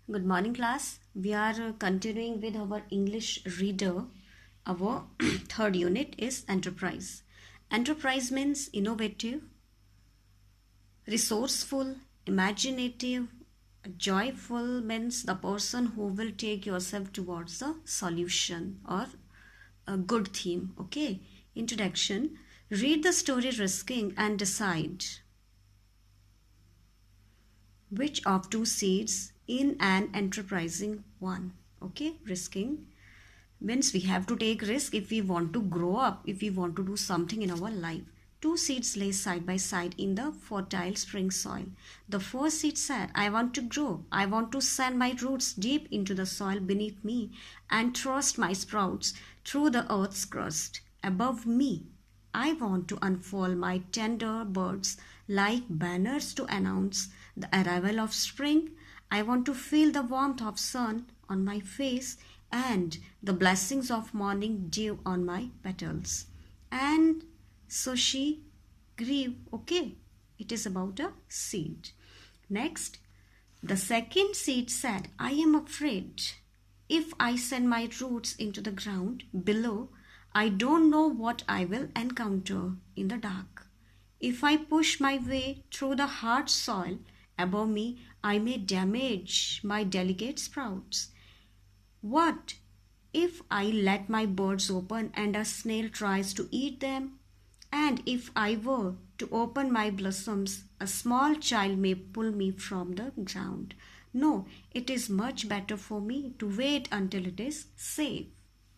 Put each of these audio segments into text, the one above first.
Good morning, class. We are continuing with our English reader. Our third unit is enterprise. Enterprise means innovative, resourceful, imaginative. Joyful means the person who will take yourself towards a solution or a good theme. Okay. Introduction. Read the story risking and decide which of two seeds in an enterprising one. Okay, risking means we have to take risk if we want to grow up, if we want to do something in our life. Two seeds lay side by side in the fertile spring soil. The first seed said, I want to grow. I want to send my roots deep into the soil beneath me and thrust my sprouts through the earth's crust above me. I want to unfold my tender buds like banners to announce the arrival of spring. I want to feel the warmth of sun on my face and the blessings of morning dew on my petals. And so she grew. Okay, it is about a seed. Next, the second seed said, I am afraid. If I send my roots into the ground below, I don't know what I will encounter in the dark. If I push my way through the hard soil above me, I may damage my delicate sprouts. What if I let my buds open and a snail tries to eat them? And if I were to open my blossoms, a small child may pull me from the ground. No, it is much better for me to wait until it is safe.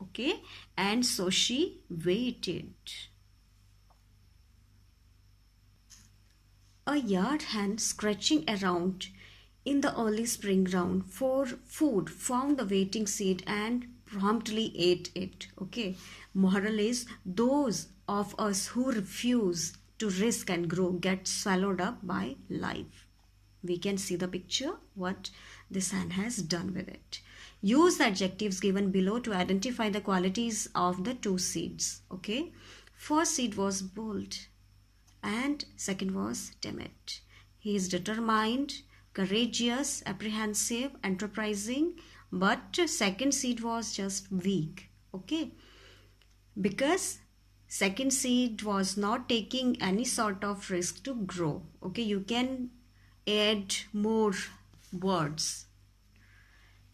Okay, and so she waited. A yard hen scratching around in the early spring ground for food found the waiting seed and promptly ate it. Okay, moral is those of us who refuse to risk and grow get swallowed up by life. We can see the picture what this hen has done with it. Use the adjectives given below to identify the qualities of the two seeds. Okay, first seed was bold and second was timid. He is determined, courageous, apprehensive, enterprising, but second seed was just weak. Okay, because second seed was not taking any sort of risk to grow. Okay, you can add more words.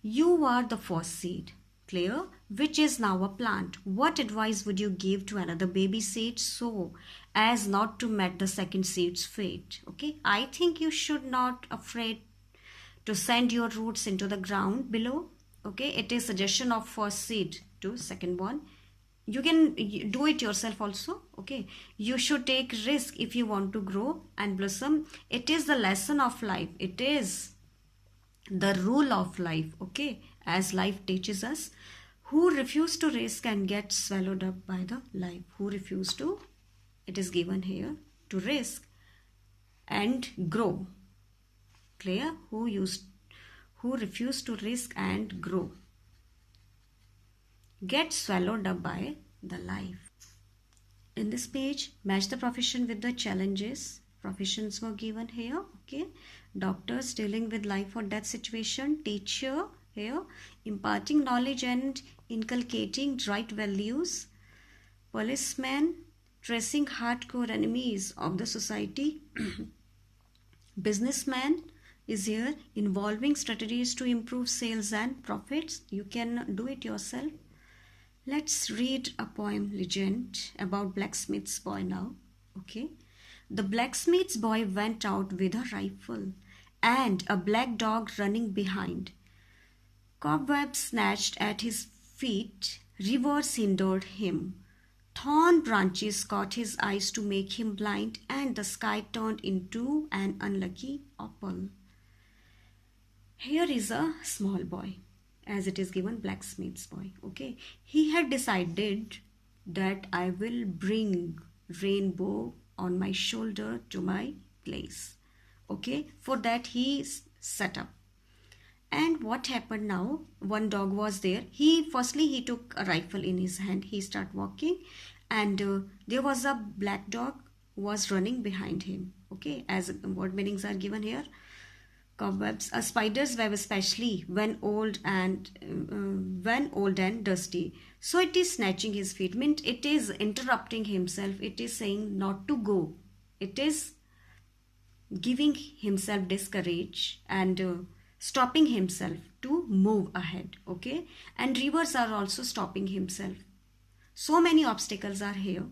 You are the first seed, clear, which is now a plant. What advice would you give to another baby seed so as not to meet the second seed's fate? Okay, I think you should not afraid to send your roots into the ground below. Okay, it is suggestion of first seed to second one. You can do it yourself also. Okay, you should take risk if you want to grow and blossom. It is the lesson of life. It is the rule of life. Okay, as life teaches us, who refuse to risk and get swallowed up by the life. Who refuse to, it is given here, to risk and grow. Clear? Who refuse to risk and grow get swallowed up by the life. In this page, match the profession with the challenges. Professions were given here. Okay, doctors dealing with life or death situation, teacher here imparting knowledge and inculcating right values, policeman tracing hardcore enemies of the society, businessman is here involving strategies to improve sales and profits. You can do it yourself. Let's read a poem legend about blacksmith's boy now. Okay, the blacksmith's boy went out with a rifle and a black dog running behind. Cobwebs snatched at his feet, rivers hindered him. Thorn branches caught his eyes to make him blind, and the sky turned into an unlucky opal. Here is a small boy, as it is given blacksmith's boy. Okay, he had decided that I will bring rainbow on my shoulder to my place. Okay, for that he set up. And what happened now? One dog was there. He took a rifle in his hand. He started walking, and there was a black dog who was running behind him. Okay, as word meanings are given here. cobwebs, a spider's web, especially when old and dusty. So it is snatching his feet. Means it is interrupting himself. It is saying not to go. It is giving himself discourage and stopping himself to move ahead. Okay, and rivers are also stopping himself. So many obstacles are here.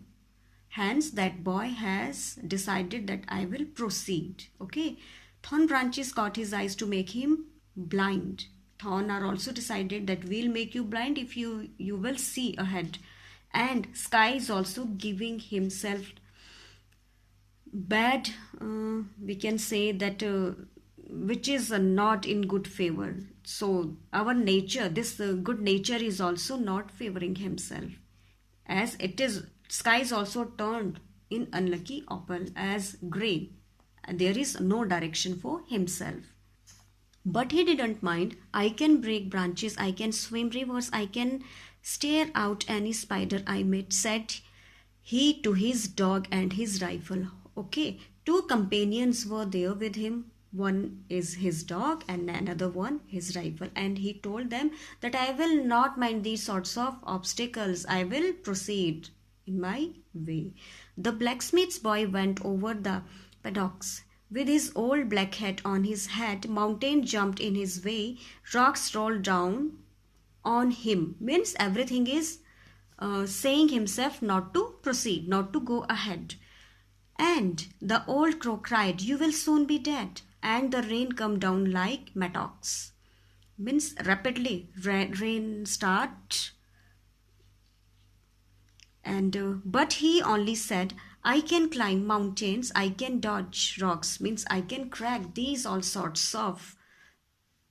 Hence, that boy has decided that I will proceed. Okay. Thorn branches caught his eyes to make him blind. Thorn are also decided that we'll make you blind if you will see ahead. And sky is also giving himself bad, we can say that, which is not in good favor. So our nature, this good nature is also not favoring himself, as it is sky is also turned in unlucky opal as gray, and there is no direction for himself. But he didn't mind. I can break branches, I can swim rivers, I can stare out any spider I meet, said he to his dog and his rifle. Okay, two companions were there with him. One is his dog and another one his rifle. And he told them that I will not mind these sorts of obstacles. I will proceed in my way. The blacksmith's boy went over the paddocks with his old black hat on his head. Mountain jumped in his way. Rocks rolled down on him. Means everything is saying himself not to proceed, not to go ahead. And the old crow cried, "You will soon be dead." And the rain come down like mattocks. Means rapidly rain start. And but he only said, "I can climb mountains, I can dodge rocks." Means I can crack these all sorts of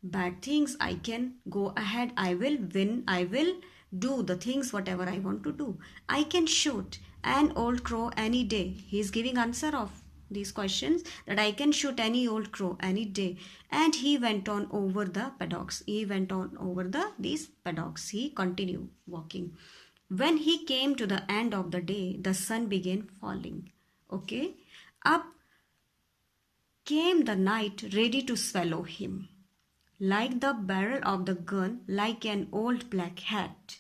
bad things. I can go ahead, I will win, I will do the things whatever I want to do. I can shoot an old crow any day. He is giving answer of these questions, that I can shoot any old crow any day. And he went on over the paddocks. He went on over these paddocks. He continued walking. When he came to the end of the day, the sun began falling. Okay, up came the night, ready to swallow him, like the barrel of the gun, like an old black hat,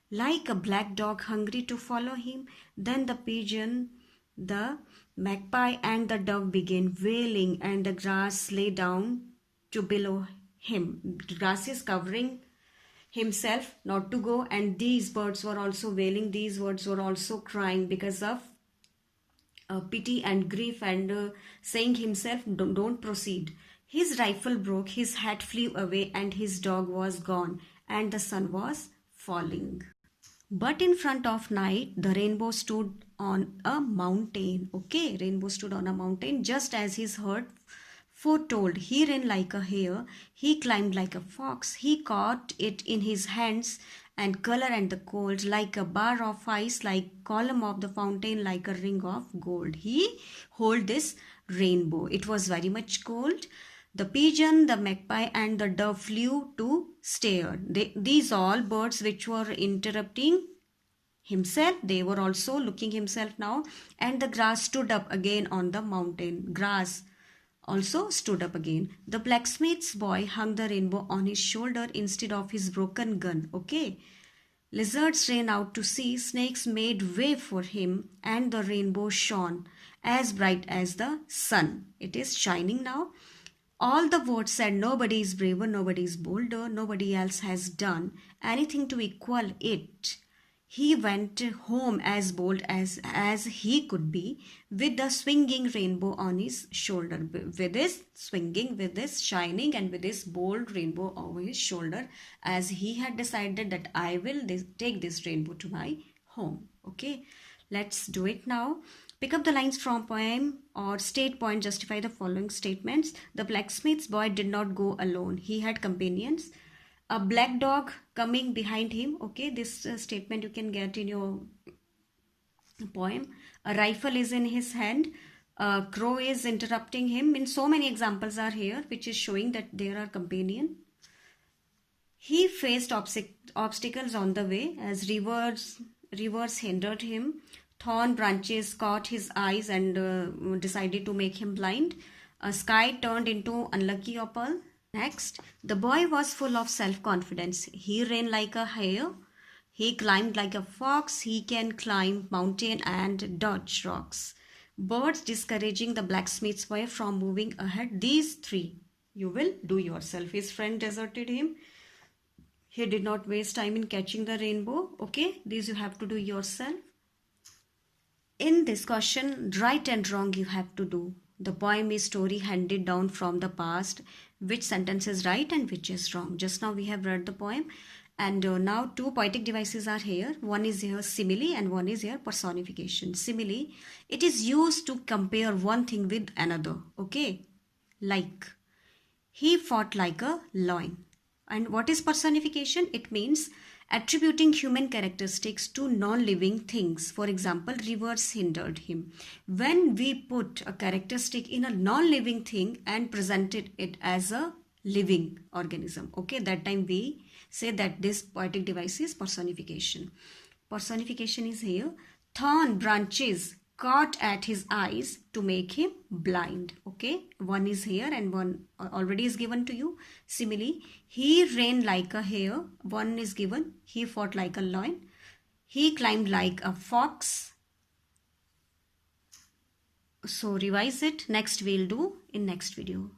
like a black dog hungry to follow him. Then the pigeon, the magpie, and the dove began wailing, and the grass lay down to below him. The grass is covering himself not to go, and these birds were also wailing. These birds were also crying because of pity and grief, and saying himself, don't proceed. His rifle broke, his hat flew away, and his dog was gone, and the sun was falling. But in front of night, the rainbow stood on a mountain. Okay, rainbow stood on a mountain, just as his herd foretold. He ran like a hare, he climbed like a fox, he caught it in his hands, and color and the cold, like a bar of ice, like column of the fountain, like a ring of gold. He hold this rainbow. It was very much cold. The pigeon, the magpie, and the dove flew to stare. These all birds which were interrupting himself, they were also looking himself now. And the grass stood up again on the mountain. Grass also stood up again. The blacksmith's boy hung the rainbow on his shoulder instead of his broken gun. Okay. Lizards ran out to sea, snakes made way for him, and the rainbow shone as bright as the sun. It is shining now. All the votes said nobody is braver, nobody is bolder, nobody else has done anything to equal it. He went home as bold as he could be, with the swinging rainbow on his shoulder, with his swinging, with his shining, and with his bold rainbow over his shoulder, as he had decided that I will take this rainbow to my home. Okay, let's do it now. Pick up the lines from poem or state point. Justify the following statements. The blacksmith's boy did not go alone. He had companions. A black dog coming behind him. Okay, this statement you can get in your poem. A rifle is in his hand. A crow is interrupting him. And so many examples are here which is showing that there are companions. He faced obstacles on the way, as rivers hindered him. Thorn branches caught his eyes and decided to make him blind. A sky turned into unlucky apple. Next, the boy was full of self-confidence. He ran like a hare. He climbed like a fox. He can climb mountain and dodge rocks. Birds discouraging the blacksmith's boy from moving ahead. These three you will do yourself. His friend deserted him. He did not waste time in catching the rainbow. Okay, these you have to do yourself. In this question, right and wrong you have to do. The poem is story handed down from the past. Which sentence is right and which is wrong? Just now we have read the poem, and now two poetic devices are here. One is here simile and one is here personification. Simile, it is used to compare one thing with another. Okay, like he fought like a lion. And what is personification? It means attributing human characteristics to non-living things. For example, rivers hindered him. When we put a characteristic in a non-living thing and presented it as a living organism, okay, that time we say that this poetic device is personification. Personification is here. Thorn branches caught at his eyes to make him blind. Okay, one is here and one already is given to you. Simile, he ran like a hare. One is given. He fought like a lion. He climbed like a fox. So revise it. Next we'll do in next video.